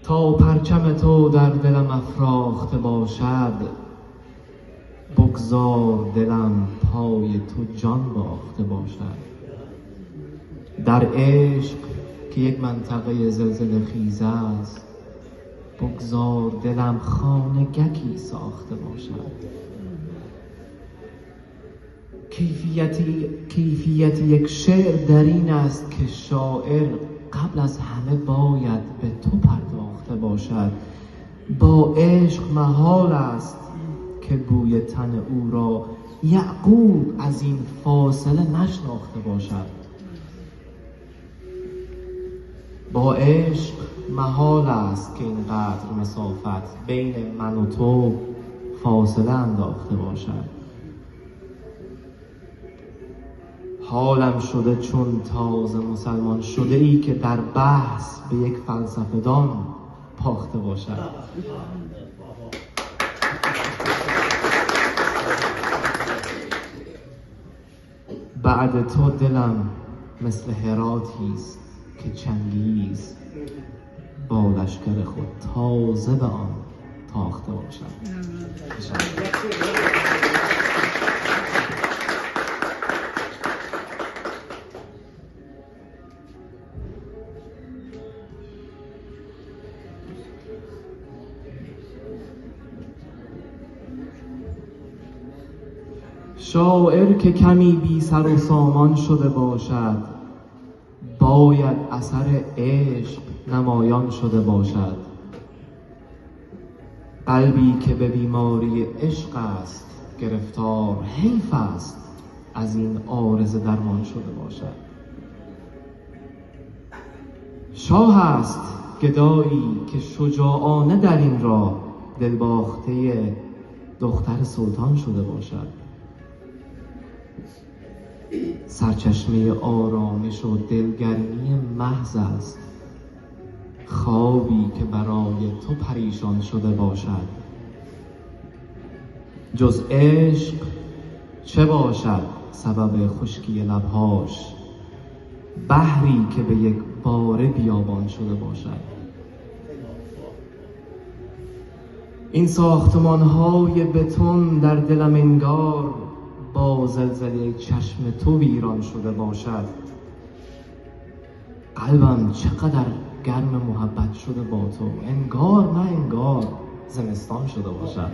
تا پرچم تو در دلم افراخته باشد، بگذار دلم پای تو جان باخته باشد. در عشق که یک منطقه زلزله خیز است، بگذار دلم خانگکی ساخته باشد. کیفیت یک شعر در این است که شاعر قبل از همه باید به تو پرداخته باشد. با عشق محال است که بوی تن او را یعقوب از این فاصله نشناخته باشد. با عشق محال است که اینقدر مسافت بین من و تو فاصله انداخته باشد. حالم شده چون تازه مسلمان شده ای که در بحث به یک فلسفه دان باخته باشد. بعد تو دلم مثل هراتی است که چنگیز با لشکر خود تازه به آن تاخته باشد. شاعر که کمی بی سر و سامان شده باشد، باید اثر عشق نمایان شده باشد. قلبی که به بیماری عشق است گرفتار، حیف است از این عارضه درمان شده باشد. شاه است گدایی که شجاعانه در این راه دلباخته دختر سلطان شده باشد. سرچشمه آرامش و دلگرمی محض است خوابی که برای تو پریشان شده باشد. جز عشق چه باشد سبب خشکی لبهاش، بحری که به یک باره بیابان شده باشد. این ساختمان‌های بتون در دلم انگار با زلزله چشم تو ویران شده باشد. قلبم چقدر گرم محبت شده با تو، انگار نه انگار زمستان شده باشد.